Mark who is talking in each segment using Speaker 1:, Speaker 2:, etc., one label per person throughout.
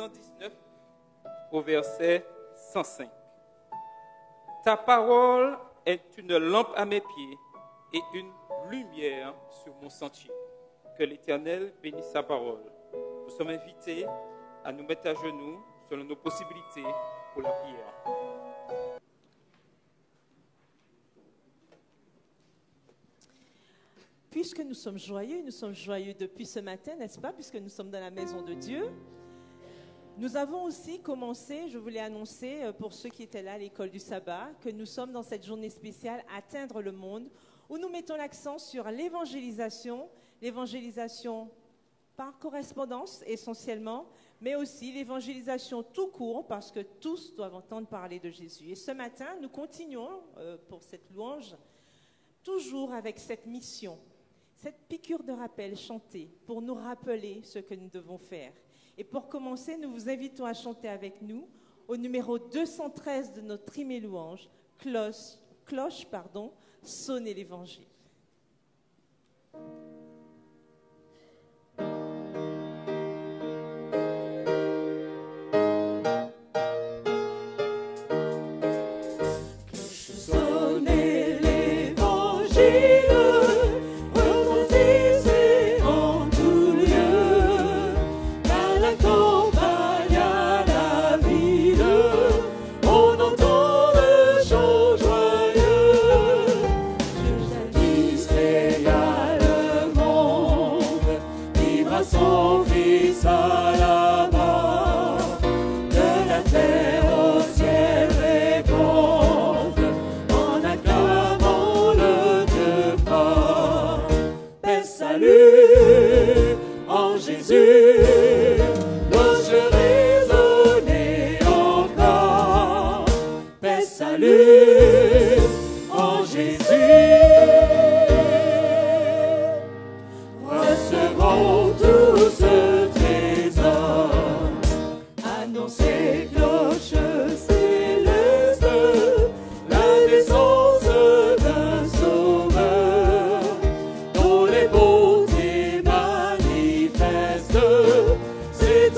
Speaker 1: 119 au verset 105. Ta parole est une lampe à mes pieds et une lumière sur mon sentier. Que l'Éternel bénisse sa parole. Nous sommes invités à nous mettre à genoux selon nos possibilités pour la prière.
Speaker 2: Puisque nous sommes joyeux depuis ce matin, n'est-ce pas, puisque nous sommes dans la maison de Dieu. Nous avons aussi commencé, je voulais annoncer pour ceux qui étaient là à l'école du sabbat, que nous sommes dans cette journée spéciale Atteindre le monde, où nous mettons l'accent sur l'évangélisation par correspondance essentiellement, mais aussi l'évangélisation tout court, parce que tous doivent entendre parler de Jésus. Et ce matin, nous continuons pour cette louange, toujours avec cette mission, cette piqûre de rappel chantée pour nous rappeler ce que nous devons faire. Et pour commencer, nous vous invitons à chanter avec nous au numéro 213 de notre hymne et louange, cloche, sonnez l'évangile.
Speaker 3: C'est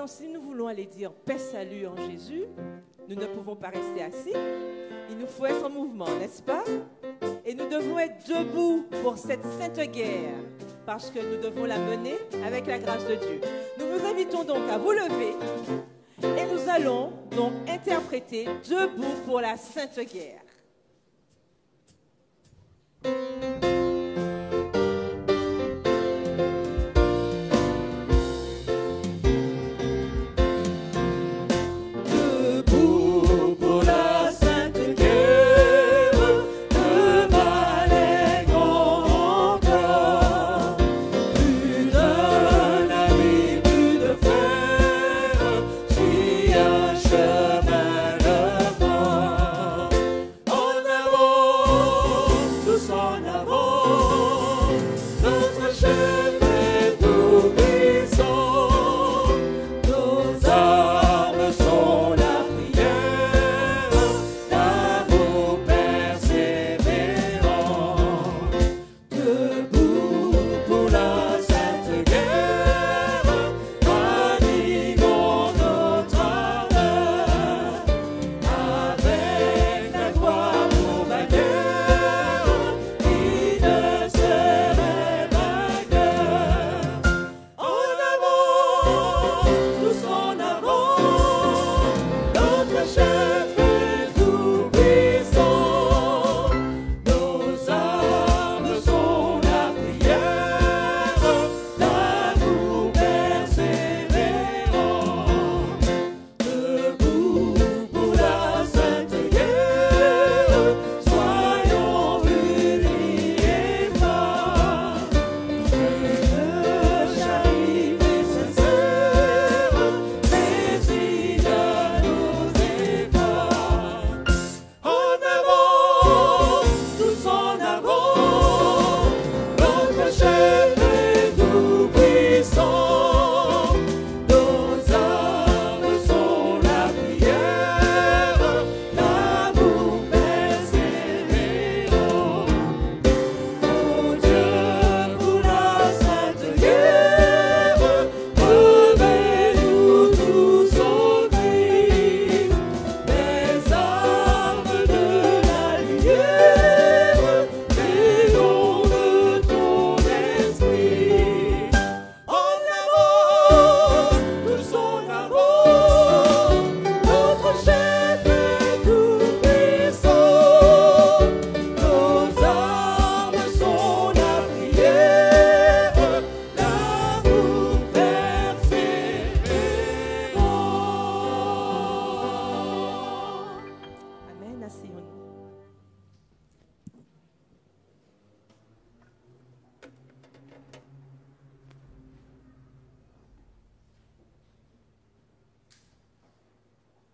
Speaker 2: Maintenant, si nous voulons aller dire paix, salut en Jésus, nous ne pouvons pas rester assis. Il nous faut être en mouvement, n'est-ce pas? Et nous devons être debout pour cette sainte guerre, parce que nous devons la mener avec la grâce de Dieu. Nous vous invitons donc à vous lever et nous allons donc interpréter debout pour la sainte guerre.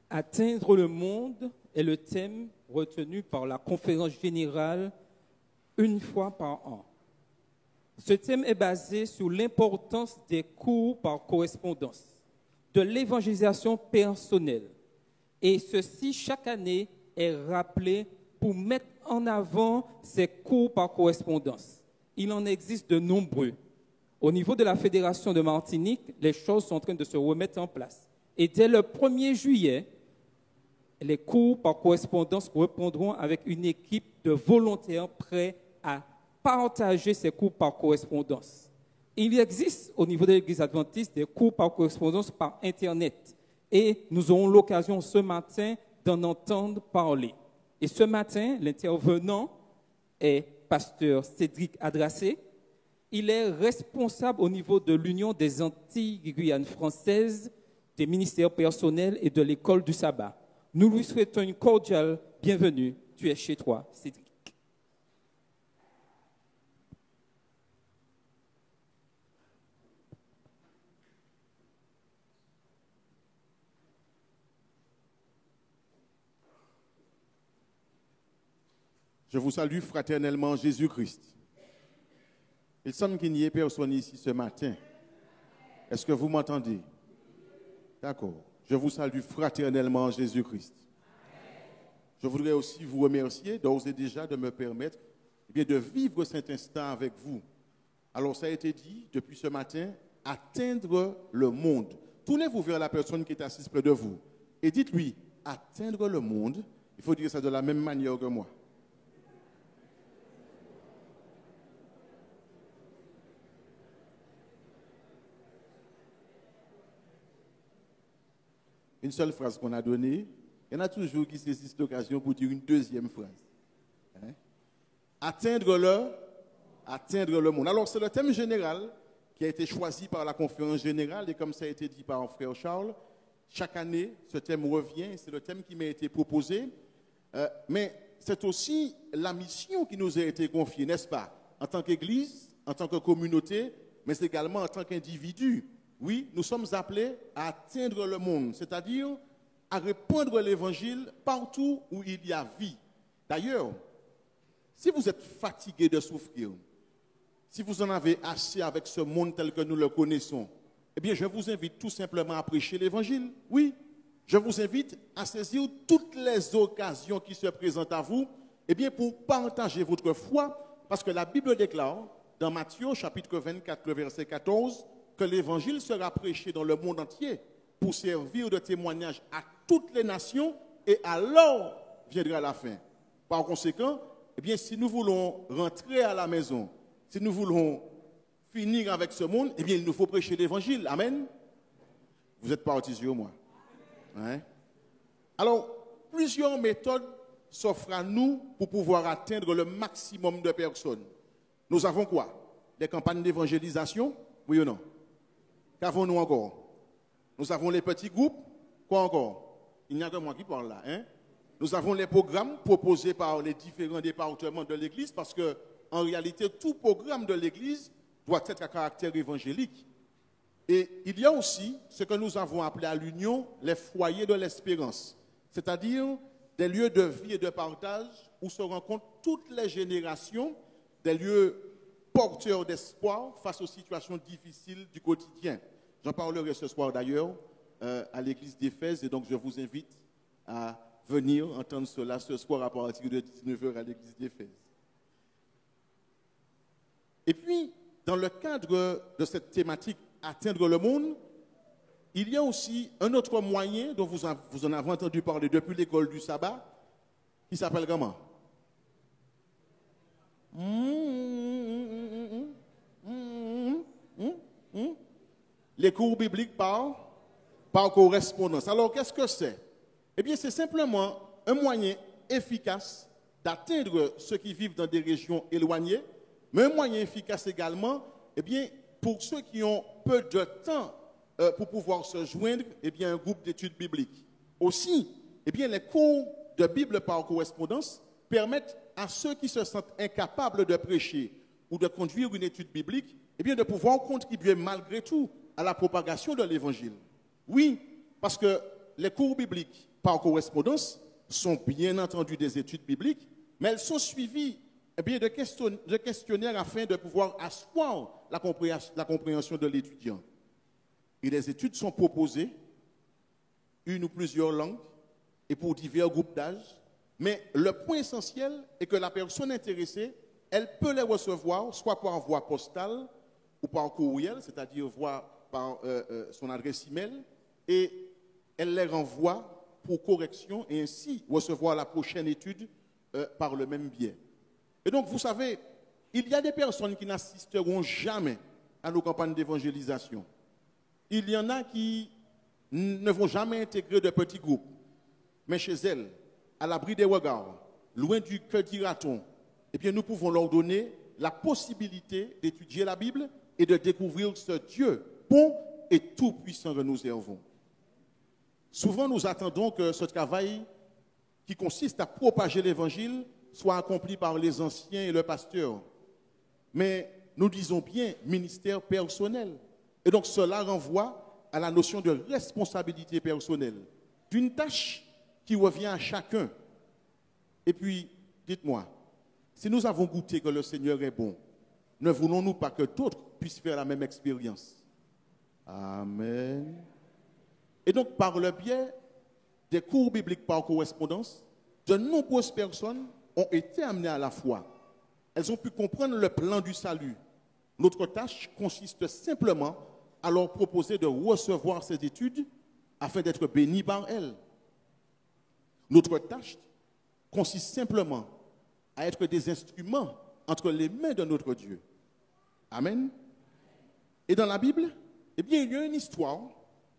Speaker 1: Atteindre le monde est le thème retenu par la conférence générale une fois par an. Ce thème est basé sur l'importance des cours par correspondance, de l'évangélisation personnelle. Et ceci, chaque année, est rappelé pour mettre en avant ces cours par correspondance. Il en existe de nombreux. Au niveau de la Fédération de Martinique, les choses sont en train de se remettre en place. Et dès le 1er juillet, les cours par correspondance reprendront avec une équipe de volontaires prêts à partager ces cours par correspondance. Il existe au niveau de l'Église adventiste des cours par correspondance par Internet. Et nous aurons l'occasion ce matin d'en entendre parler. Et ce matin, l'intervenant est pasteur Cédric Adrassé. Il est responsable au niveau de l'Union des Antilles Guyane françaises, des ministères personnels et de l'école du sabbat. Nous lui souhaitons une cordiale bienvenue. Tu es chez toi, Cédric.
Speaker 3: Je vous salue fraternellement Jésus-Christ. Il semble qu'il n'y ait personne ici ce matin. Est-ce que vous m'entendez? D'accord. Je vous salue fraternellement Jésus-Christ. Je voudrais aussi vous remercier d'ores et déjà de me permettre de vivre cet instant avec vous. Alors ça a été dit depuis ce matin, atteindre le monde. tournez-vous vers la personne qui est assise près de vous et dites-lui, atteindre le monde, il faut dire ça de la même manière que moi. Une seule phrase qu'on a donnée, il y en a toujours qui saisissent l'occasion pour dire une deuxième phrase. Hein? Atteindre le monde. Alors, c'est le thème général qui a été choisi par la conférence générale et comme ça a été dit par frère Charles, chaque année, ce thème revient et c'est le thème qui m'a été proposé. Mais c'est aussi la mission qui nous a été confiée, n'est-ce pas? En tant qu'Église, en tant que communauté, mais également en tant qu'individu. Oui, nous sommes appelés à atteindre le monde, c'est-à-dire à répandre l'évangile partout où il y a vie. D'ailleurs, si vous êtes fatigué de souffrir, si vous en avez assez avec ce monde tel que nous le connaissons, eh bien, je vous invite tout simplement à prêcher l'évangile. Oui, je vous invite à saisir toutes les occasions qui se présentent à vous, eh bien, pour partager votre foi, parce que la Bible déclare, dans Matthieu, chapitre 24, le verset 14, que l'évangile sera prêché dans le monde entier pour servir de témoignage à toutes les nations et alors viendra la fin. Par conséquent, eh bien, si nous voulons rentrer à la maison, si nous voulons finir avec ce monde, eh bien, il nous faut prêcher l'évangile. Amen. Vous êtes partis sur moi. Hein? Alors, plusieurs méthodes s'offrent à nous pour pouvoir atteindre le maximum de personnes. Nous avons quoi? Des campagnes d'évangélisation? Oui ou non? Qu'avons-nous encore? Nous avons les petits groupes. Quoi encore? Il n'y a que moi qui parle là. Hein? Nous avons les programmes proposés par les différents départements de l'Église parce que, en réalité, tout programme de l'Église doit être à caractère évangélique. Et il y a aussi ce que nous avons appelé à l'Union les foyers de l'espérance, c'est-à-dire des lieux de vie et de partage où se rencontrent toutes les générations, des lieux porteurs d'espoir face aux situations difficiles du quotidien. J'en parlerai ce soir d'ailleurs à l'église d'Éphèse et donc je vous invite à venir entendre cela ce soir à partir de 19h à l'église d'Éphèse. Et puis, dans le cadre de cette thématique atteindre le monde, il y a aussi un autre moyen dont vous en avez entendu parler depuis l'école du sabbat, qui s'appelle comment? Les cours bibliques par correspondance. Alors, qu'est-ce que c'est? Eh bien, c'est simplement un moyen efficace d'atteindre ceux qui vivent dans des régions éloignées, mais un moyen efficace également, eh bien, pour ceux qui ont peu de temps pour pouvoir se joindre, eh bien, un groupe d'études bibliques. Aussi, eh bien, les cours de Bible par correspondance permettent à ceux qui se sentent incapables de prêcher ou de conduire une étude biblique, eh bien, de pouvoir contribuer malgré tout à la propagation de l'Évangile. Oui, parce que les cours bibliques par correspondance sont bien entendu des études bibliques, mais elles sont suivies eh bien, de questionnaires afin de pouvoir asseoir la compréhension de l'étudiant. Et les études sont proposées, une ou plusieurs langues, et pour divers groupes d'âge. Mais le point essentiel est que la personne intéressée, elle peut les recevoir soit par voie postale ou par courriel, c'est-à-dire par son adresse email, et elle les renvoie pour correction et ainsi recevoir la prochaine étude par le même biais. Et donc, vous savez, il y a des personnes qui n'assisteront jamais à nos campagnes d'évangélisation. Il y en a qui ne vont jamais intégrer de petits groupes. Mais chez elles, à l'abri des regards, loin du que dira-t-on, eh bien, nous pouvons leur donner la possibilité d'étudier la Bible et de découvrir ce Dieu bon et tout-puissant que nous servons. Souvent, nous attendons que ce travail qui consiste à propager l'Évangile soit accompli par les anciens et le pasteur. Mais nous disons bien ministère personnel. Et donc cela renvoie à la notion de responsabilité personnelle, d'une tâche qui revient à chacun. Et puis, dites-moi, si nous avons goûté que le Seigneur est bon, ne voulons-nous pas que d'autres puissent faire la même expérience? Amen. Et donc, par le biais des cours bibliques par correspondance, de nombreuses personnes ont été amenées à la foi. Elles ont pu comprendre le plan du salut. Notre tâche consiste simplement alors proposé de recevoir ces études afin d'être bénis par elles. Notre tâche consiste simplement à être des instruments entre les mains de notre Dieu. Amen. Et dans la Bible, eh bien, il y a une histoire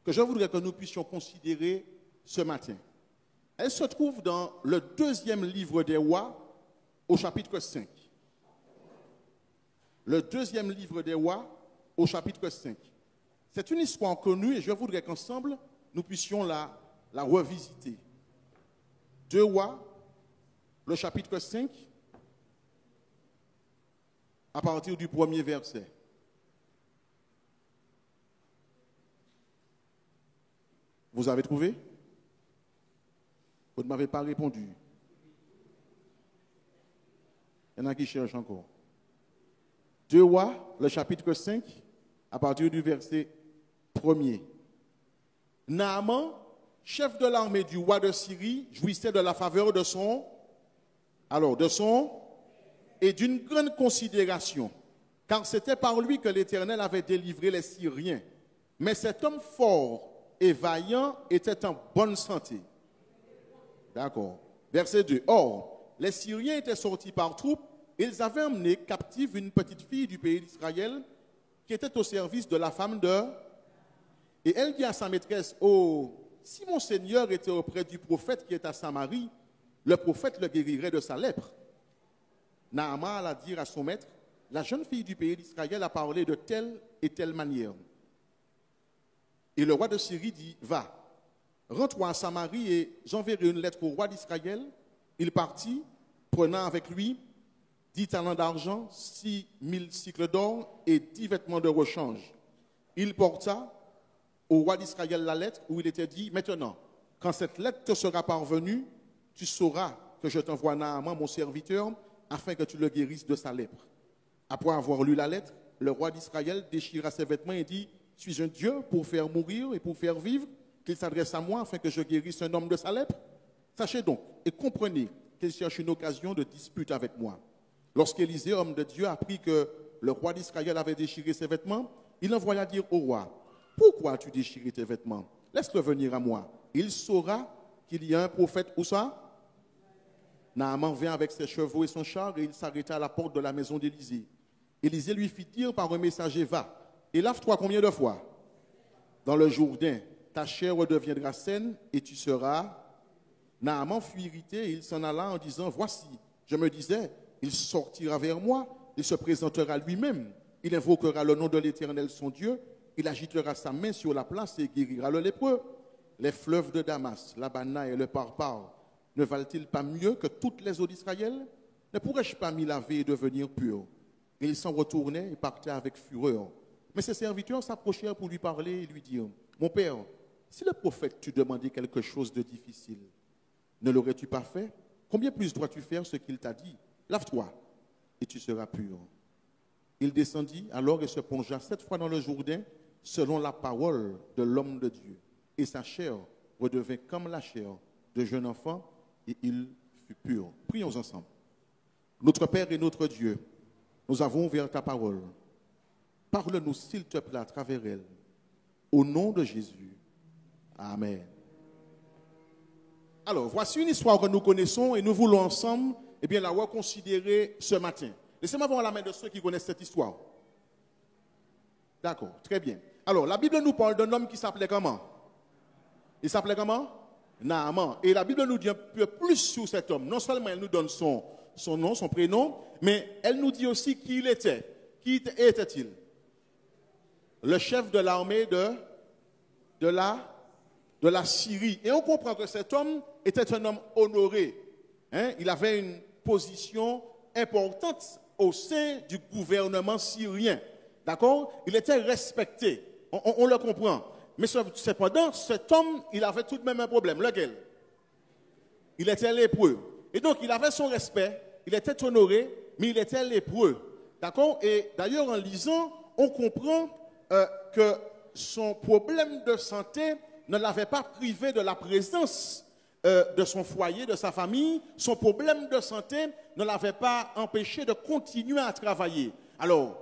Speaker 3: que je voudrais que nous puissions considérer ce matin. Elle se trouve dans le 2e livre des Rois, au chapitre 5. Le 2e livre des Rois, au chapitre 5. C'est une histoire connue et je voudrais qu'ensemble, nous puissions la revisiter. 2 Rois, le chapitre 5, à partir du 1er verset. Vous avez trouvé? Vous ne m'avez pas répondu. Il y en a qui cherchent encore. 2 Rois, le chapitre 5, à partir du verset 1er. Naaman, chef de l'armée du roi de Syrie, jouissait de la faveur de son et d'une grande considération, car c'était par lui que l'Éternel avait délivré les Syriens. Mais cet homme fort et vaillant était en bonne santé. D'accord. Verset 2. Or, les Syriens étaient sortis par troupes. Ils avaient emmené captive une petite fille du pays d'Israël qui était au service de la femme de... Et elle dit à sa maîtresse, « Oh, si mon Seigneur était auprès du prophète qui est à Samarie, le prophète le guérirait de sa lèpre. » Naaman alla dire à son maître, « La jeune fille du pays d'Israël a parlé de telle et telle manière. » Et le roi de Syrie dit, « Va, rends-toi à Samarie et j'enverrai une lettre au roi d'Israël. » Il partit, prenant avec lui 10 talents d'argent, 6000 cycles d'or et 10 vêtements de rechange. Il porta au roi d'Israël la lettre où il était dit, « Maintenant, quand cette lettre te sera parvenue, tu sauras que je t'envoie Naaman, mon serviteur, afin que tu le guérisses de sa lèpre. » Après avoir lu la lettre, le roi d'Israël déchira ses vêtements et dit, « Suis-je un Dieu pour faire mourir et pour faire vivre, qu'il s'adresse à moi afin que je guérisse un homme de sa lèpre? Sachez donc et comprenez qu'il cherche une occasion de dispute avec moi. » Lorsqu'Élisée, homme de Dieu, apprit que le roi d'Israël avait déchiré ses vêtements, il envoya dire au roi, « Pourquoi as-tu déchiré tes vêtements? Laisse-le venir à moi. Il saura qu'il y a un prophète où ça? » Naaman vint avec ses chevaux et son char et il s'arrêta à la porte de la maison d'Élisée. Élisée lui fit dire par un messager, « Va, et lave-toi combien de fois? Dans le Jourdain, ta chair redeviendra saine et tu seras... » Naaman fut irrité et il s'en alla en disant, « Voici, je me disais, il sortira vers moi, il se présentera lui-même, il invoquera le nom de l'Éternel son Dieu, il agitera sa main sur la place et guérira le lépreux. Les fleuves de Damas, l'Abana et le Parpar, ne valent-ils pas mieux que toutes les eaux d'Israël? Ne pourrais-je pas m'y laver et devenir pur? » Et il s'en retournait et partait avec fureur. Mais ses serviteurs s'approchèrent pour lui parler et lui dirent, « Mon père, si le prophète t'eût demandé quelque chose de difficile, ne l'aurais-tu pas fait? Combien plus dois-tu faire ce qu'il t'a dit? Lave-toi et tu seras pur. » Il descendit alors et se plongea 7 fois dans le Jourdain selon la parole de l'homme de Dieu. Et sa chair redevint comme la chair de jeune enfant et il fut pur. Prions ensemble. Notre Père et notre Dieu, nous avons ouvert ta parole. Parle-nous s'il te plaît à travers elle. Au nom de Jésus. Amen. Alors, voici une histoire que nous connaissons et nous voulons ensemble la reconsidérer ce matin. Laissez-moi voir la main de ceux qui connaissent cette histoire. D'accord, très bien. Alors, la Bible nous parle d'un homme qui s'appelait comment? Il s'appelait comment? Naaman. Et la Bible nous dit un peu plus sur cet homme. Non seulement elle nous donne son nom, son prénom, mais elle nous dit aussi qui il était. Qui était-il? Le chef de l'armée de la Syrie. Et on comprend que cet homme était un homme honoré. Il avait une position importante au sein du gouvernement syrien. D'accord? Il était respecté. On le comprend. Mais cependant, cet homme, il avait tout de même un problème. Lequel? Il était lépreux. Et donc, il avait son respect, il était honoré, mais il était lépreux. D'accord? Et d'ailleurs, en lisant, on comprend que son problème de santé ne l'avait pas privé de la présence de son foyer, de sa famille. Son problème de santé ne l'avait pas empêché de continuer à travailler. Alors,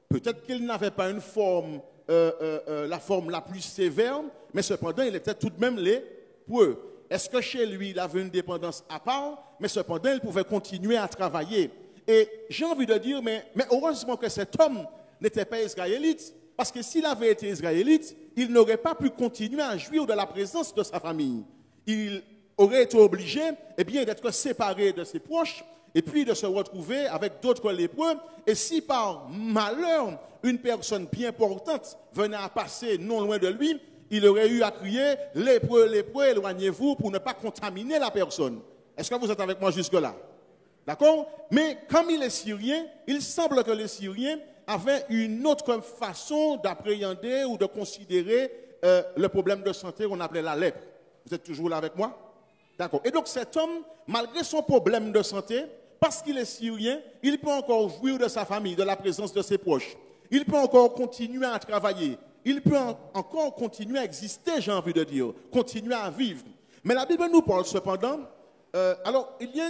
Speaker 3: peut-être qu'il n'avait pas une forme la forme la plus sévère, mais cependant, il était tout de même lépreux. Est-ce que chez lui, il avait une dépendance à part, mais cependant, il pouvait continuer à travailler. Et j'ai envie de dire, mais heureusement que cet homme n'était pas israélite, parce que s'il avait été israélite, il n'aurait pas pu continuer à jouir de la présence de sa famille. Il aurait été obligé d'être séparé de ses proches et puis de se retrouver avec d'autres lépreux. Et si par malheur, une personne bien importante venait à passer non loin de lui, il aurait eu à crier « lépreux, lépreux, éloignez-vous » pour ne pas contaminer la personne. Est-ce que vous êtes avec moi jusque-là? D'accord? Mais comme il est syrien, il semble que les Syriens avaient une autre façon d'appréhender ou de considérer le problème de santé qu'on appelait la lèpre. Vous êtes toujours là avec moi? D'accord. Et donc cet homme, malgré son problème de santé, parce qu'il est syrien, il peut encore jouir de sa famille, de la présence de ses proches. Il peut encore continuer à travailler. Il peut encore continuer à exister, j'ai envie de dire, continuer à vivre. Mais la Bible nous parle cependant, alors il y a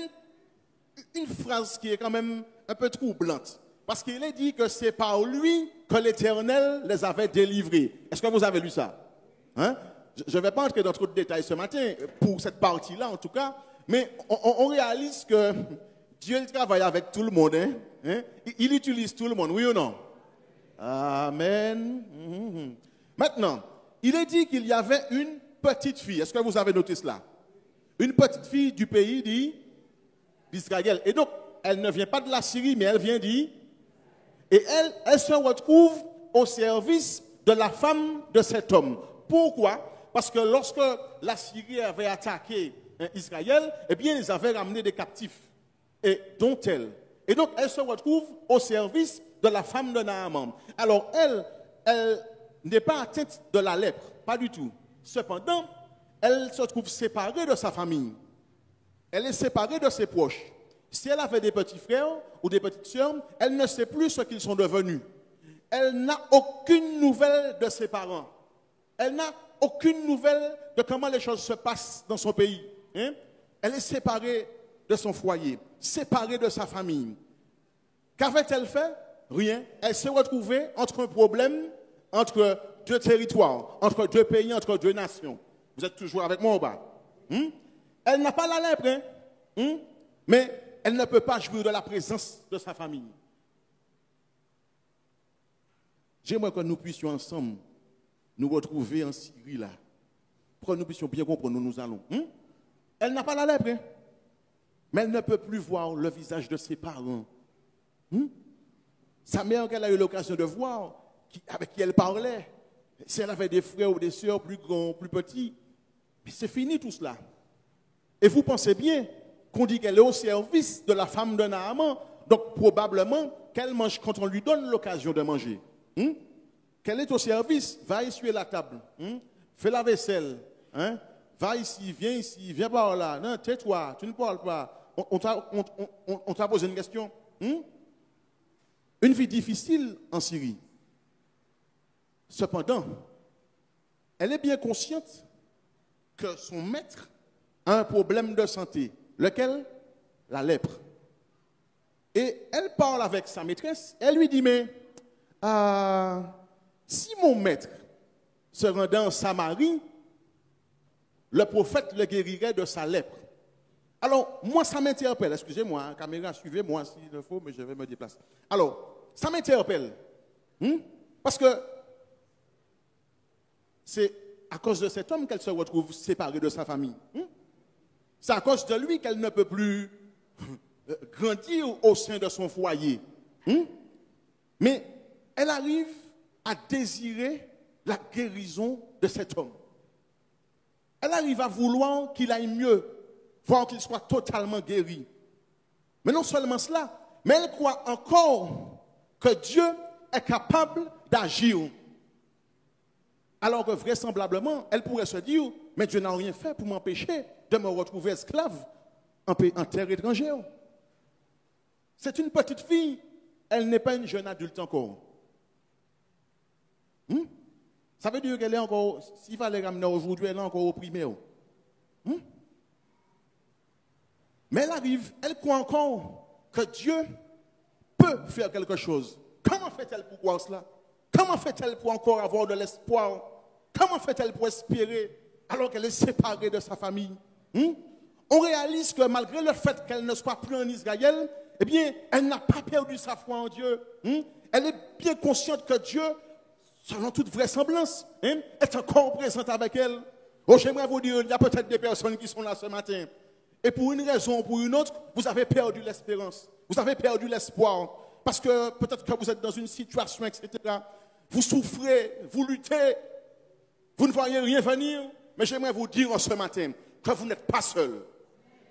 Speaker 3: une phrase qui est quand même un peu troublante, parce qu'il est dit que c'est par lui que l'Éternel les avait délivrés. Est-ce que vous avez lu ça? Hein? Je ne vais pas entrer dans trop de détails ce matin, pour cette partie-là en tout cas, mais on réalise que Dieu il travaille avec tout le monde. Hein? Il utilise tout le monde, oui ou non? Amen. Maintenant, il est dit qu'il y avait une petite fille. Est-ce que vous avez noté cela? Une petite fille du pays d'Israël. Et donc, elle ne vient pas de la Syrie, mais elle vient d'Israël. Et elle se retrouve au service de la femme de cet homme. Pourquoi? Parce que lorsque la Syrie avait attaqué Israël, eh bien, ils avaient ramené des captifs, et dont elle. Et donc, elle se retrouve au service de la femme de Naaman. Alors, elle n'est pas atteinte de la lèpre, pas du tout. Cependant, elle se trouve séparée de sa famille. Elle est séparée de ses proches. Si elle avait des petits frères ou des petites sœurs, elle ne sait plus ce qu'ils sont devenus. Elle n'a aucune nouvelle de ses parents. Elle n'a aucune nouvelle de comment les choses se passent dans son pays. Hein? Elle est séparée de son foyer, séparée de sa famille. Qu'avait-elle fait? Rien. Elle s'est retrouvée entre un problème, entre deux territoires, entre deux pays, entre deux nations. Vous êtes toujours avec moi au bas? Elle n'a pas la lèpre, mais elle ne peut pas jouir de la présence de sa famille. J'aimerais que nous puissions ensemble nous retrouver en Syrie là, pour que nous puissions bien comprendre où nous allons. Elle n'a pas la lèpre, mais elle ne peut plus voir le visage de ses parents. Sa mère qu'elle a eu l'occasion de voir, avec qui elle parlait, si elle avait des frères ou des sœurs plus grands, plus petits, mais c'est fini tout cela. Et vous pensez bien qu'on dit qu'elle est au service de la femme de Naaman, donc probablement qu'elle mange quand on lui donne l'occasion de manger. Qu'elle est au service, va essuyer la table, fais la vaisselle, va ici, viens par là, non, tais-toi, tu ne parles pas. On t'a posé une question. Une vie difficile en Syrie. Cependant, elle est bien consciente que son maître a un problème de santé. Lequel? La lèpre. Et elle parle avec sa maîtresse. Elle lui dit, mais si mon maître se rendait en Samarie, le prophète le guérirait de sa lèpre. Alors, moi, ça m'interpelle. Excusez-moi, caméra, suivez-moi s'il le faut, mais je vais me déplacer. Alors, ça m'interpelle. Parce que c'est à cause de cet homme qu'elle se retrouve séparée de sa famille. C'est à cause de lui qu'elle ne peut plus grandir au sein de son foyer. Mais elle arrive à désirer la guérison de cet homme. Elle arrive à vouloir qu'il aille mieux, voir qu'il soit totalement guéri. Mais non seulement cela, mais elle croit encore que Dieu est capable d'agir. Alors que vraisemblablement, elle pourrait se dire, mais Dieu n'a rien fait pour m'empêcher de me retrouver esclave en terre étrangère. C'est une petite fille, elle n'est pas une jeune adulte encore. Ça veut dire qu'elle est encore, s'il fallait ramener aujourd'hui, elle est encore opprimée. Mais elle arrive, elle croit encore que Dieu peut faire quelque chose. Comment fait-elle pour croire cela? Comment fait-elle pour encore avoir de l'espoir? Comment fait-elle pour espérer alors qu'elle est séparée de sa famille? On réalise que malgré le fait qu'elle ne soit plus en Israël, eh bien, elle n'a pas perdu sa foi en Dieu. Elle est bien consciente que Dieu, selon toute vraisemblance, est encore présent avec elle. Oh, j'aimerais vous dire, il y a peut-être des personnes qui sont là ce matin. Et pour une raison ou pour une autre, vous avez perdu l'espérance. Vous avez perdu l'espoir. Parce que peut-être que vous êtes dans une situation, etc. Vous souffrez, vous luttez, vous ne voyez rien venir. Mais j'aimerais vous dire ce matin que vous n'êtes pas seul.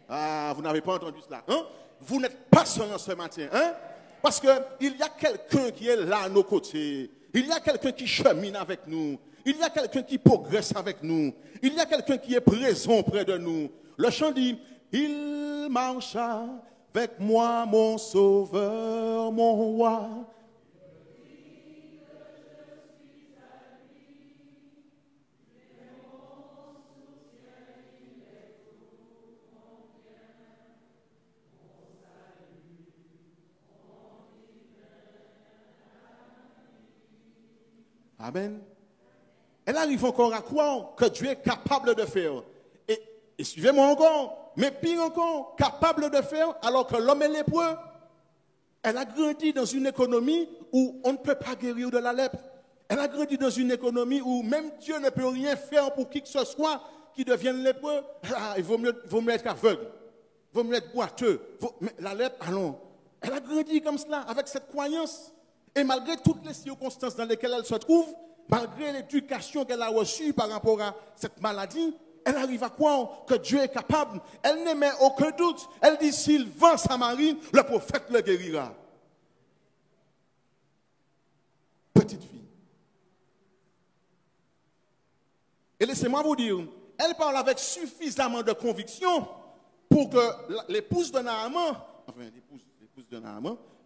Speaker 3: Ah, vous n'avez pas entendu cela. Vous n'êtes pas seul ce matin. Parce qu'il y a quelqu'un qui est là à nos côtés. Il y a quelqu'un qui chemine avec nous. Il y a quelqu'un qui progresse avec nous. Il y a quelqu'un qui est présent près de nous. Le chant dit, il marcha avec moi, mon sauveur, mon roi. Amen. Elle arrive encore à croire que Dieu est capable de faire. Et suivez-moi encore, mais pire encore, capable de faire alors que l'homme est lépreux. Elle a grandi dans une économie où on ne peut pas guérir de la lèpre. Elle a grandi dans une économie où même Dieu ne peut rien faire pour qui que ce soit qui devienne lépreux. Ah, il vaut mieux être aveugle, il vaut mieux être boiteux. Mais la lèpre, allons. Elle a grandi comme cela, avec cette croyance. Et malgré toutes les circonstances dans lesquelles elle se trouve, malgré l'éducation qu'elle a reçue par rapport à cette maladie, elle arrive à croire que Dieu est capable. Elle n'émet aucun doute. Elle dit, s'il vend Samarie, le prophète le guérira. Petite fille. Et laissez-moi vous dire, elle parle avec suffisamment de conviction pour que l'épouse de Naaman,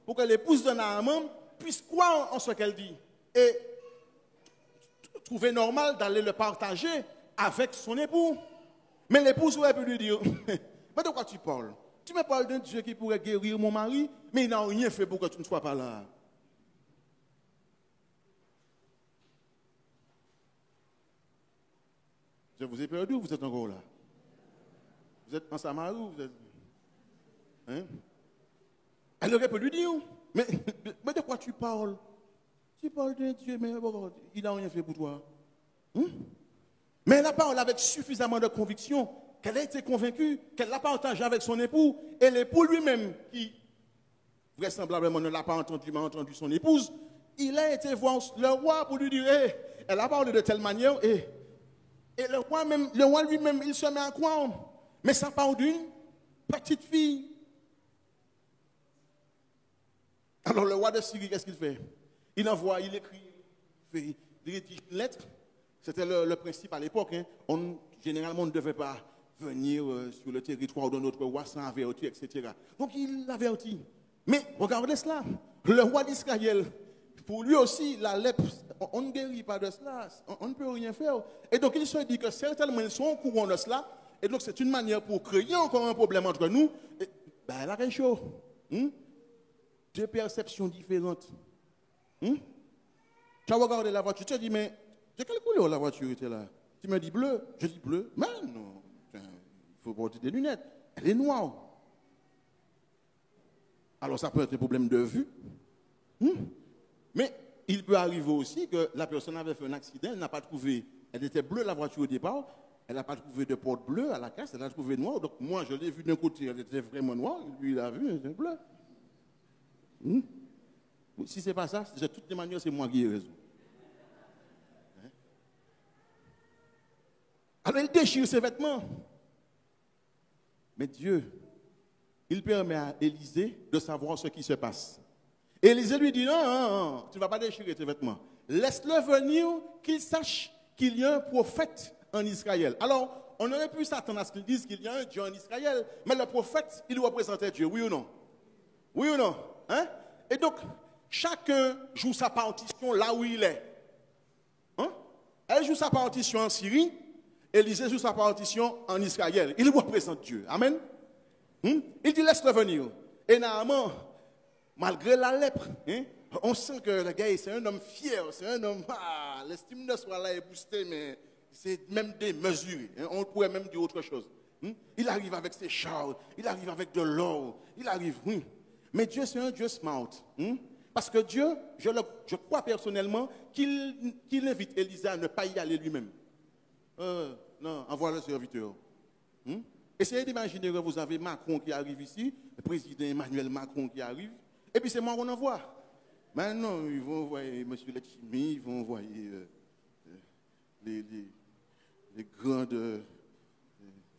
Speaker 3: pour que l'épouse de Naaman puisse croire en ce qu'elle dit et trouver normal d'aller le partager avec son époux. Mais l'épouse aurait pu lui dire, mais de quoi tu parles? Tu me parles d'un Dieu qui pourrait guérir mon mari, mais il n'a rien fait pour que tu ne sois pas là. Je vous ai perdu ou vous êtes encore là? Vous êtes en Samarie ou vous êtes... Elle aurait pu lui dire, mais de quoi tu parles? Tu parles d'un Dieu, mais il n'a rien fait pour toi. Mais elle parle avec suffisamment de conviction qu'elle a été convaincue, qu'elle l'a partagé avec son époux, et l'époux lui-même, qui vraisemblablement ne l'a pas entendu, mais a entendu son épouse, il a été voir le roi pour lui dire, hey, elle a parlé de telle manière, et le roi lui-même, il se met à croire. Mais ça part d'une petite fille. Alors le roi de Syrie, qu'est-ce qu'il fait? Il envoie, il écrit, il rédige une lettre. C'était le principe à l'époque. Généralement, on ne devait pas venir sur le territoire de notre roi sans avertir, etc. Donc il l'avertit. Mais regardez cela. Le roi d'Israël, pour lui aussi, la lèpre, on ne guérit pas de cela. On ne peut rien faire. Et donc il se dit que certainement ils sont au courant de cela. Et donc c'est une manière pour créer encore un problème entre nous. Et, elle a chaud. Deux perceptions différentes. Tu as regardé la voiture, tu as dit, mais de quelle couleur la voiture était là? Tu me dis bleu. Je dis bleu. Mais non, il faut porter des lunettes. Elle est noire. Alors ça peut être un problème de vue. Mais il peut arriver aussi que la personne avait fait un accident, elle n'a pas trouvé. Elle était bleue la voiture au départ, elle n'a pas trouvé de porte bleue à la caisse, elle a trouvé noire. Donc moi je l'ai vue d'un côté, elle était vraiment noire, lui il a vu, elle était bleue. Si ce n'est pas ça, de toutes les manières, c'est moi qui ai raison. Alors il déchire ses vêtements. Mais Dieu, il permet à Élisée de savoir ce qui se passe. Et Élisée lui dit, non, tu ne vas pas déchirer tes vêtements. Laisse-le venir, qu'il sache qu'il y a un prophète en Israël. Alors, on aurait pu s'attendre à ce qu'il dise qu'il y a un Dieu en Israël, mais le prophète, il représentait Dieu, oui ou non? Oui ou non? Et donc, chacun joue sa partition là où il est. Elle joue sa partition en Syrie, Élisée joue sa partition en Israël. Il représente Dieu. Amen. Il dit, laisse-le venir. Et Naaman, malgré la lèpre, hein, on sent que le gars, c'est un homme fier, c'est un homme, l'estime de soi là est boostée, mais c'est même démesuré. Hein, on pourrait même dire autre chose. Il arrive avec ses chars, il arrive avec de l'or, il arrive. Mais Dieu, c'est un Dieu smart. Parce que Dieu, je crois personnellement qu'il invite Élisée à ne pas y aller lui-même. Non, envoie le serviteur. Essayez d'imaginer que vous avez Macron qui arrive ici, le président Emmanuel Macron qui arrive, et puis c'est moi qu'on envoie. Maintenant, ils vont envoyer M. Letchimi, ils vont envoyer les grandes...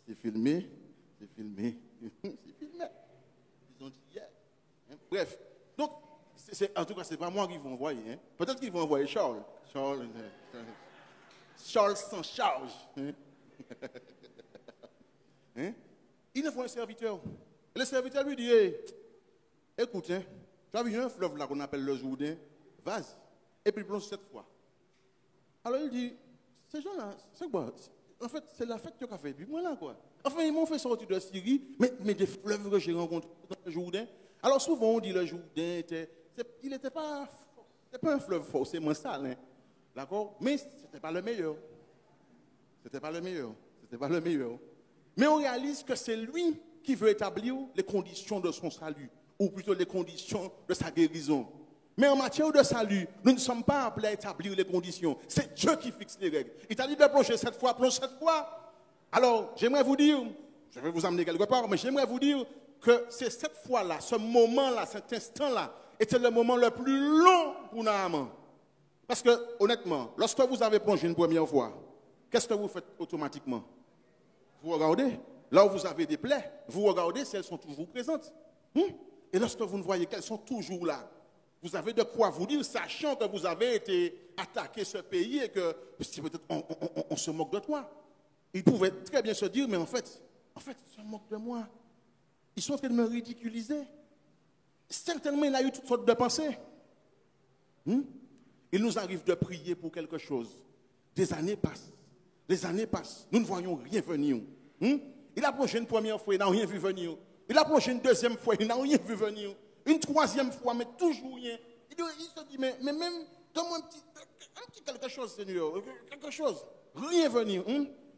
Speaker 3: c'est filmé. C'est filmé. Ils ont dit hier. Bref. Donc, en tout cas, ce n'est pas moi qui vont envoyer. Hein. Peut-être qu'ils vont envoyer Charles. Charles sans charge. Hein? Il faut un serviteur. Et le serviteur lui dit, hey, écoute, hein, tu as vu un fleuve là qu'on appelle le Jourdain, vas-y. Et puis il plonge 7 fois. Alors il dit, ces gens-là, c'est quoi? En fait, c'est la fête que tu as fait. Puis moi là, quoi. Enfin, ils m'ont fait sortir de Syrie, mais des fleuves que j'ai rencontrés dans le Jourdain. Alors souvent, on dit le Jourdain, il n'était pas un fleuve forcément sale, hein. D'accord? Mais ce n'était pas le meilleur. C'était pas le meilleur. Mais on réalise que c'est lui qui veut établir les conditions de son salut, ou plutôt les conditions de sa guérison. Mais en matière de salut, nous ne sommes pas appelés à établir les conditions. C'est Dieu qui fixe les règles. Il t'a dit de plonger 7 fois, plonge 7 fois. Alors, j'aimerais vous dire, je vais vous amener quelque part, mais j'aimerais vous dire que ces 7 fois-là, ce moment-là, cet instant-là, était le moment le plus long pour Naaman. Parce que, honnêtement, lorsque vous avez plongé une première fois, qu'est-ce que vous faites automatiquement? Vous regardez, là où vous avez des plaies, vous regardez si elles sont toujours présentes. Et lorsque vous ne voyez qu'elles sont toujours là, vous avez de quoi vous dire, sachant que vous avez été attaqué ce pays et que peut-être on se moque de toi. Ils pouvaient très bien se dire, mais en fait, ils se moquent de moi. Ils sont en train de me ridiculiser. Certainement, il a eu toutes sortes de pensées. Il nous arrive de prier pour quelque chose. Des années passent. Nous ne voyons rien venir. Il a plongé une première fois, il n'a rien vu venir. Il a plongé une deuxième fois, il n'a rien vu venir. Une troisième fois, mais toujours rien. Il se dit, mais même, donne-moi un petit quelque chose, Seigneur. Quelque chose. Rien venir.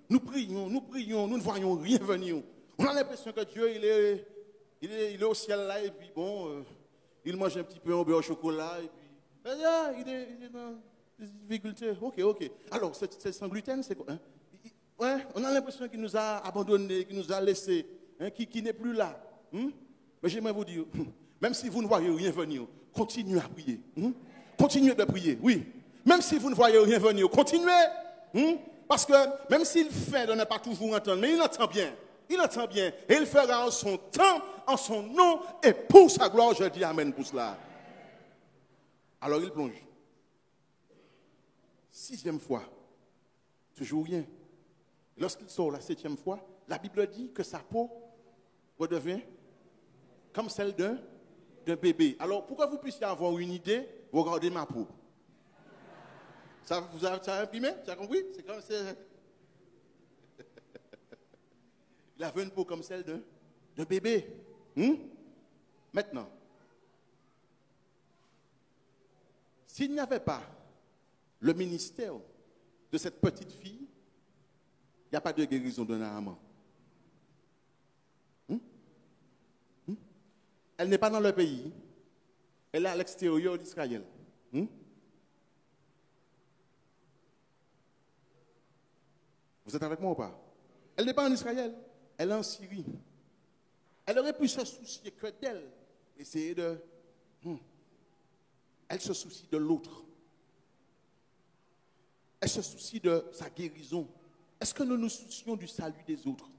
Speaker 3: Nous prions, nous ne voyons rien venir. On a l'impression que Dieu, il est au ciel là, et puis bon, il mange un petit peu un beurre au chocolat, et puis, il est dans des difficultés. Ok. Alors, c'est sans gluten, c'est quoi? On a l'impression qu'il nous a abandonnés, qu'il nous a laissés, qui n'est plus là. Mais j'aimerais vous dire, même si vous ne voyez rien venir, continuez à prier. Continuez de prier, oui. Même si vous ne voyez rien venir, continuez. Parce que même s'il fait de ne pas toujours entendre, mais il entend bien. Il entend bien. Et il fera en son temps, en son nom, et pour sa gloire, je dis amen pour cela. Alors il plonge. 6e fois, toujours rien. Lorsqu'il sort la 7e fois, la Bible dit que sa peau redevient comme celle d'un bébé. Alors, pour que vous puissiez avoir une idée, regardez ma peau. Ça vous a imprimé? Tu as compris? C'est comme ça. Il avait une peau comme celle d'un bébé. Maintenant, s'il n'y avait pas le ministère de cette petite fille, il n'y a pas de guérison de Naaman. Elle n'est pas dans le pays. Elle est à l'extérieur d'Israël. Vous êtes avec moi ou pas? Elle n'est pas en Israël. Elle est en Syrie. Elle aurait pu se soucier que d'elle. Essayer de... Elle se soucie de l'autre. Elle se soucie de sa guérison. Est-ce que nous nous soucions du salut des autres?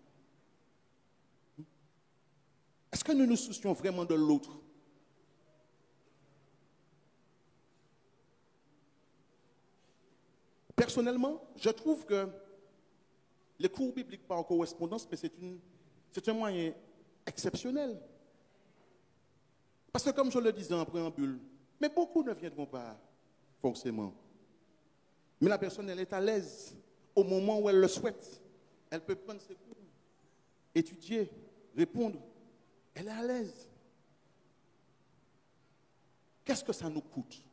Speaker 3: Est-ce que nous nous soucions vraiment de l'autre? Personnellement, je trouve que les cours bibliques par correspondance, mais c'est un moyen exceptionnel. Parce que comme je le disais en préambule, mais beaucoup ne viendront pas forcément. Mais la personne, elle est à l'aise au moment où elle le souhaite. Elle peut prendre ses cours, étudier, répondre. Elle est à l'aise. qu'est-ce que ça nous coûte?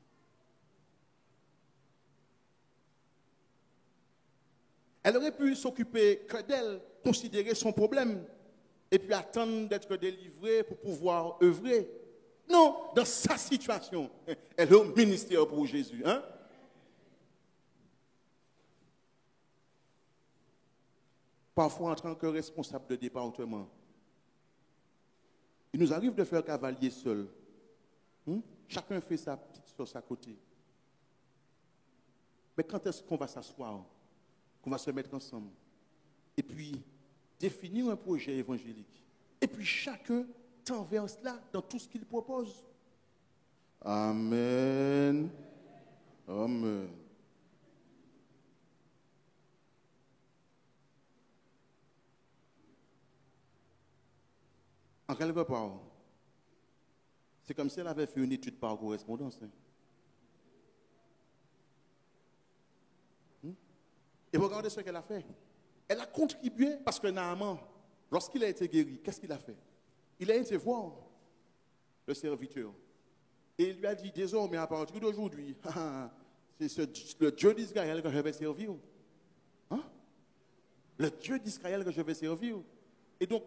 Speaker 3: Elle aurait pu s'occuper que d'elle, considérer son problème, et puis attendre d'être délivrée pour pouvoir œuvrer. Non, dans sa situation, elle est au ministère pour Jésus. Hein? Parfois, en tant que responsable de département, il nous arrive de faire cavalier seul. Chacun fait sa petite sauce à côté. Mais quand est-ce qu'on va s'asseoir, qu'on va se mettre ensemble, et puis définir un projet évangélique, et puis chacun tend vers cela dans tout ce qu'il propose? Amen. Amen. En quelque part, c'est comme si elle avait fait une étude par correspondance. Et regardez ce qu'elle a fait. Elle a contribué parce que Naaman, lorsqu'il a été guéri, qu'est-ce qu'il a fait? Il a été voir le serviteur. Et il lui a dit, désormais, à partir d'aujourd'hui, c'est le Dieu d'Israël que je vais servir. Hein? Le Dieu d'Israël que je vais servir. Et donc,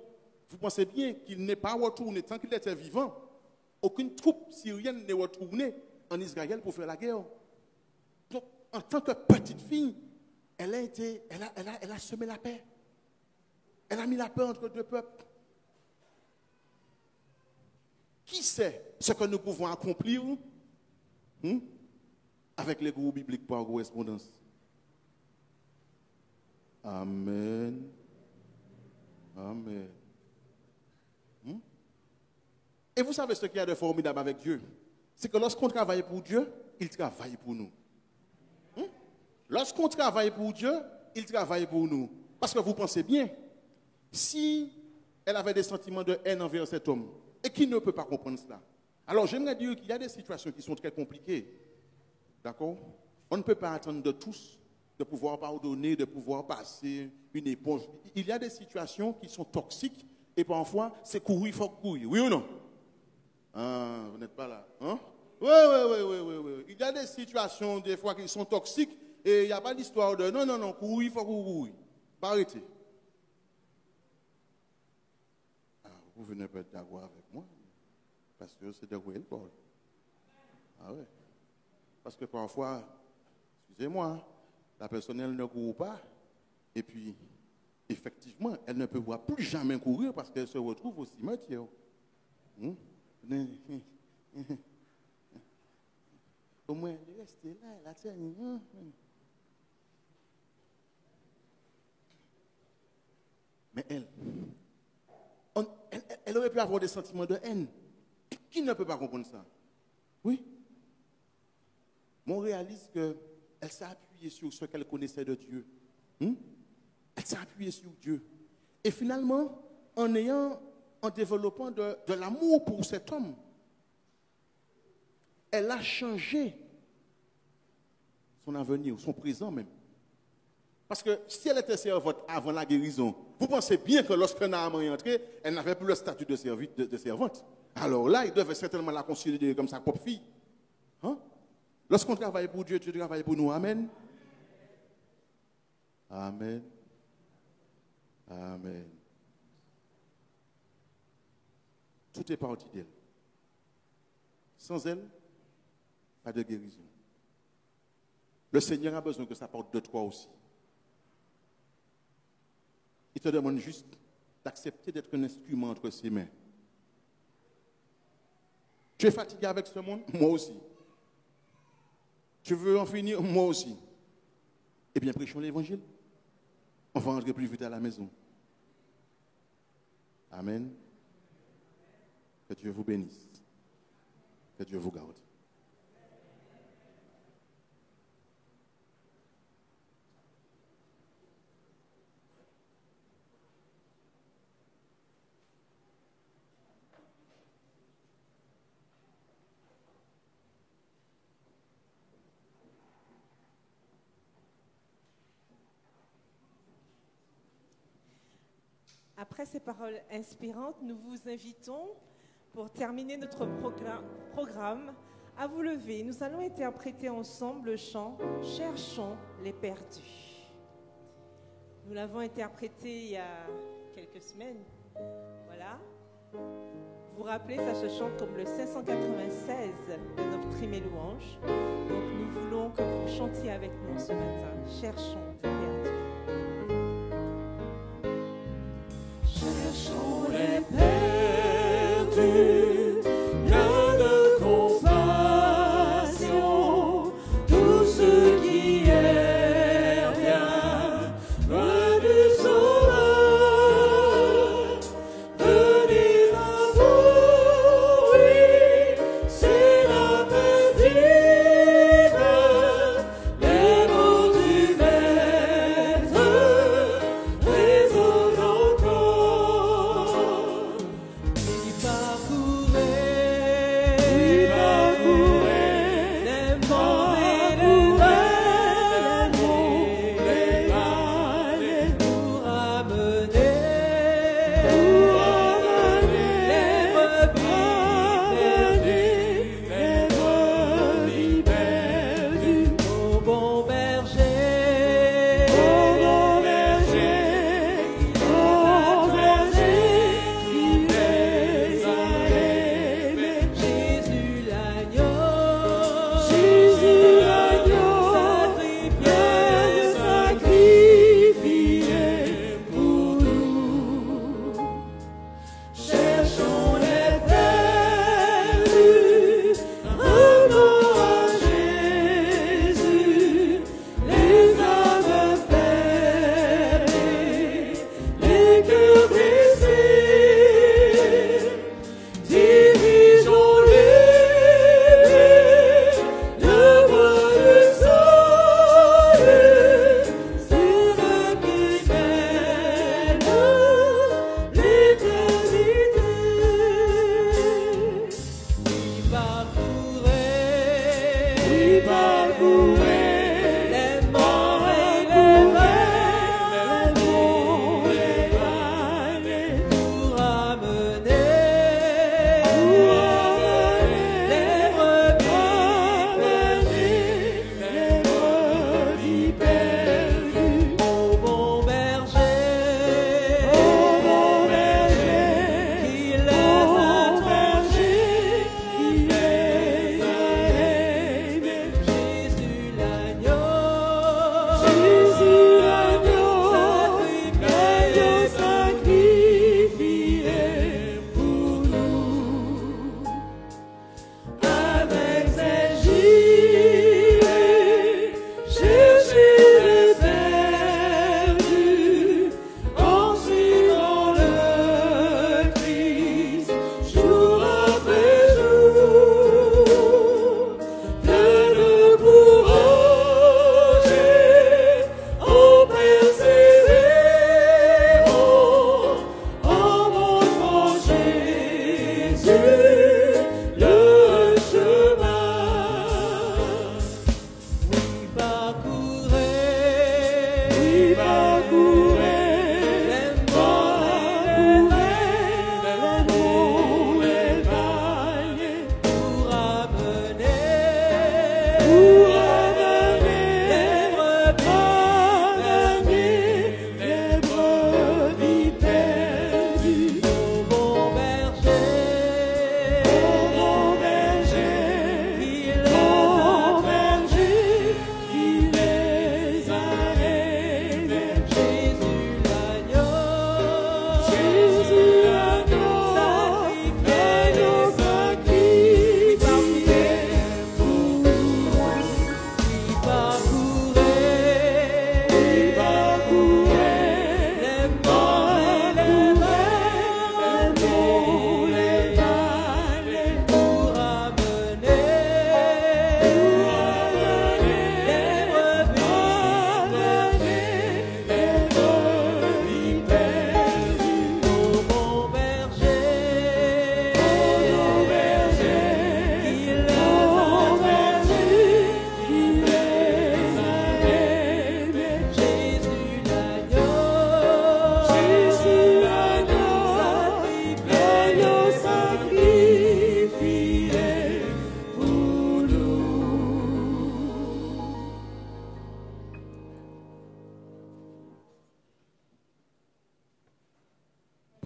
Speaker 3: vous pensez bien qu'il n'est pas retourné tant qu'il était vivant. Aucune troupe syrienne n'est retournée en Israël pour faire la guerre. Donc, en tant que petite fille, elle a semé la paix. Elle a mis la paix entre deux peuples. Qui sait ce que nous pouvons accomplir avec les groupes bibliques par correspondance? Amen. Amen. Et vous savez ce qu'il y a de formidable avec Dieu? C'est que lorsqu'on travaille pour Dieu, il travaille pour nous. Lorsqu'on travaille pour Dieu, il travaille pour nous. Parce que vous pensez bien, si elle avait des sentiments de haine envers cet homme, et qui ne peut pas comprendre cela? Alors j'aimerais dire qu'il y a des situations qui sont très compliquées. D'accord? On ne peut pas attendre de tous de pouvoir pardonner, de pouvoir passer une éponge. Il y a des situations qui sont toxiques, et parfois, c'est courir, il faut courir. Oui ou non? Ah, vous n'êtes pas là. Hein? Oui. Il y a des situations, des fois, qui sont toxiques, et il n'y a pas d'histoire de non, courir, il faut courir. Pas arrêter. Ah, vous venez pas être d'accord avec moi, parce que c'est de quoi il parle. Ah ouais. Parce que parfois, excusez-moi, la personne, elle ne court pas, et puis, effectivement, elle ne peut plus jamais courir parce qu'elle se retrouve au cimetière. Au moins, elle est restée là, elle a tenu. Mais elle aurait pu avoir des sentiments de haine. Qui ne peut pas comprendre ça? Oui. Mais on réalise qu'elle s'est appuyée sur ce qu'elle connaissait de Dieu. Elle s'est appuyée sur Dieu. Et finalement, en développant de l'amour pour cet homme, elle a changé son avenir, son présent même. Parce que si elle était servante avant la guérison, vous pensez bien que lorsque Naaman est entré, elle n'avait plus le statut de servante. Alors là, il devait certainement la considérer comme sa propre fille. Hein? Lorsqu'on travaille pour Dieu, Dieu travaille pour nous. Amen. Amen. Amen. Tout est parti d'elle. Sans elle, pas de guérison. Le Seigneur a besoin que ça parte de toi aussi. Il te demande juste d'accepter d'être un instrument entre ses mains. Tu es fatigué avec ce monde? Moi aussi. Tu veux en finir? Moi aussi. Eh bien, prêchons l'évangile. On va rentrer plus vite à la maison. Amen. Que Dieu vous bénisse. Que Dieu vous garde.
Speaker 2: Après ces paroles inspirantes, nous vous invitons, pour terminer notre programme, À vous lever, nous allons interpréter ensemble le chant « Cherchons les perdus ». Nous l'avons interprété il y a quelques semaines. Voilà. Vous vous rappelez, ça se chante comme le 596 de notre trim et louange. Donc nous voulons que vous chantiez avec nous ce matin. Cherchons les perdus.
Speaker 4: Cherchons les perdus, plein de compassion, tout ce qui est bien, loin du sauveur. Venez à vous, oui, c'est la paix divine, les mots du Maître résonnent encore. Oui, parcourez les monts et les vallées pour amener les brebis perdues au bon berger, il les a aimés. Jésus l'agneau, sacrifié pour nous. Cherchons les perdus, revenons à Jésus, les âmes fermées, les cœurs brisés, dirigeons-les le voie du salut, c'est le qui mène l'éternité. Oui, parcourez les monts et les vallées pour amener les brebis perdues au bon berger, qui les a tracés, qui les a aimés. Jésus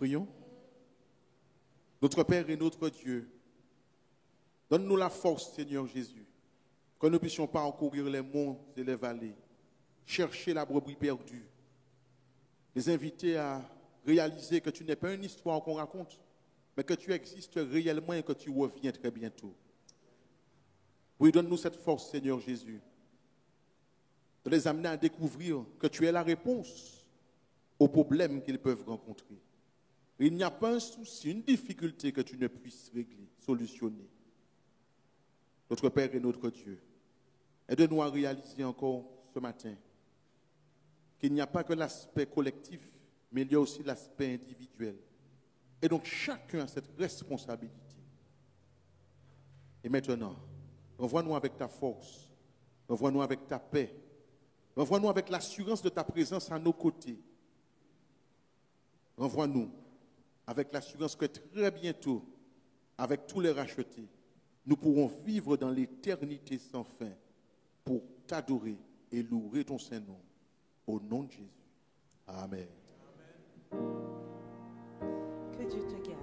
Speaker 3: Prions. Notre Père et notre Dieu, donne-nous la force, Seigneur Jésus, que nous puissions parcourir les monts et les vallées, chercher la brebis perdue, les inviter à réaliser que tu n'es pas une histoire qu'on raconte, mais que tu existes réellement et que tu reviens très bientôt. Oui, donne-nous cette force, Seigneur Jésus, de les amener à découvrir que tu es la réponse aux problèmes qu'ils peuvent rencontrer. Il n'y a pas un souci, une difficulté que tu ne puisses régler, solutionner. Notre Père et notre Dieu, aide-nous à réaliser encore ce matin qu'il n'y a pas que l'aspect collectif, mais il y a aussi l'aspect individuel. Et donc chacun a cette responsabilité. Et maintenant, renvoie-nous avec ta force, renvoie-nous avec ta paix, renvoie-nous avec l'assurance de ta présence à nos côtés. Renvoie-nous avec l'assurance que très bientôt, avec tous les rachetés, nous pourrons vivre dans l'éternité sans fin pour t'adorer et louer ton Saint-Nom. Au nom de Jésus. Amen.
Speaker 2: Que Dieu te garde.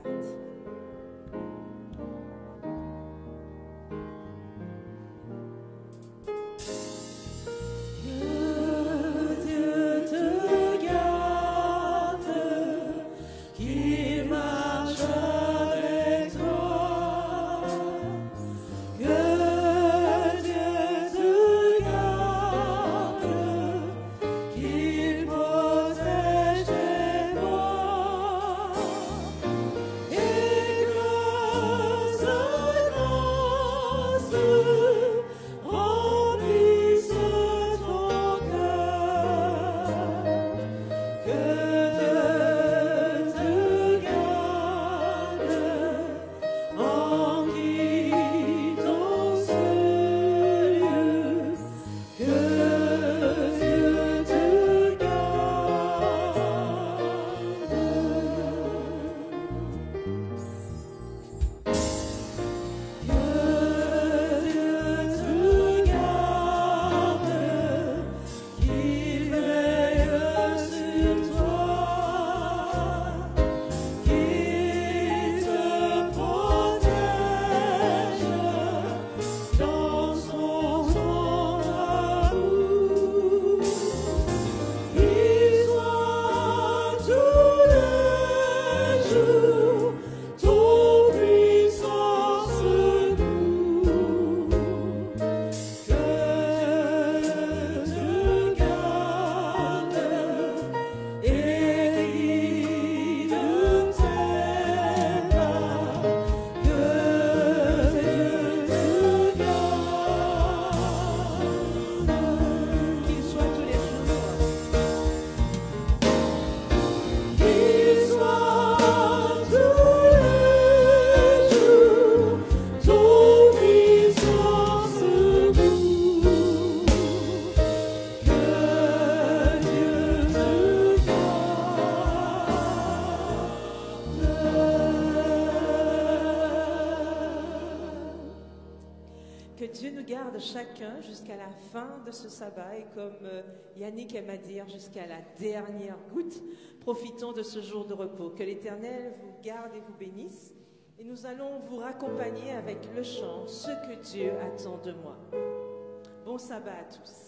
Speaker 2: Chacun jusqu'à la fin de ce sabbat et comme Yannick aime à dire jusqu'à la dernière goutte, profitons de ce jour de repos. Que l'Éternel vous garde et vous bénisse et nous allons vous raccompagner avec le chant « Ce que Dieu attend de moi ». Bon sabbat à tous.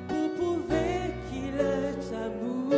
Speaker 4: Pour prouver qu'il est amour.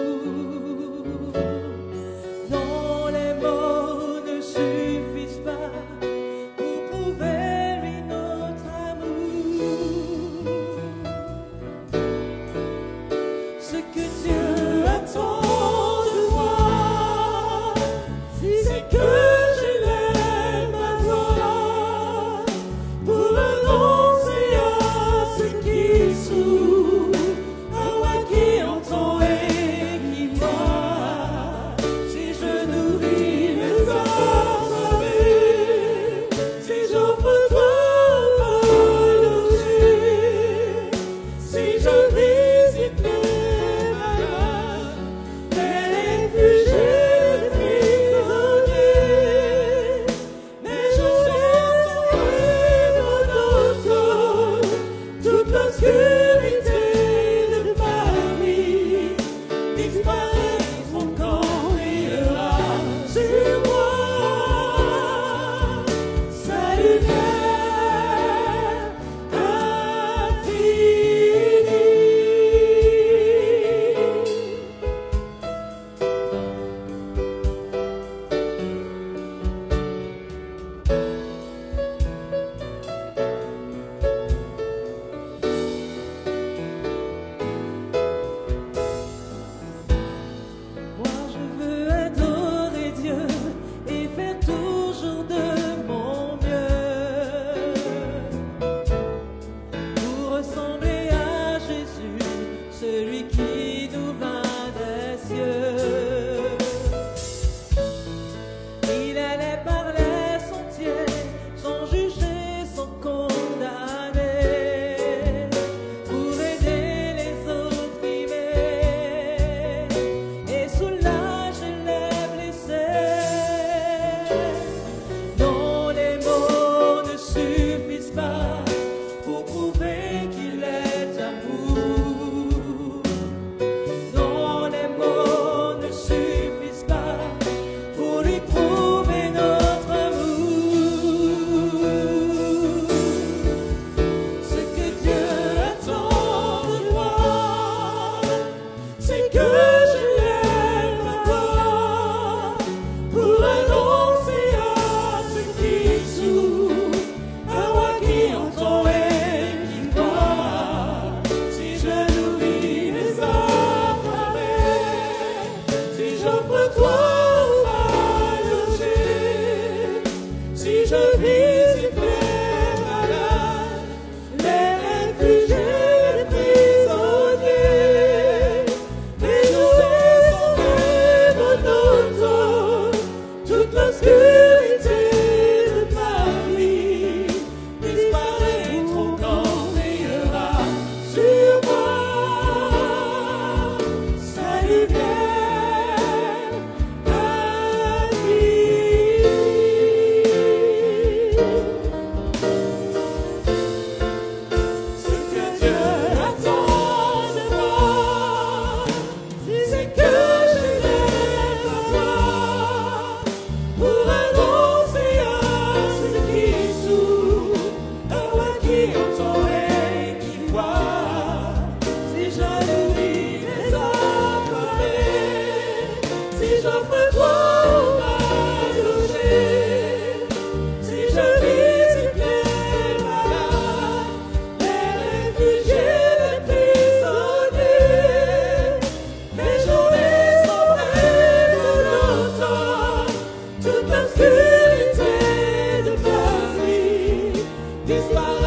Speaker 4: disparaître.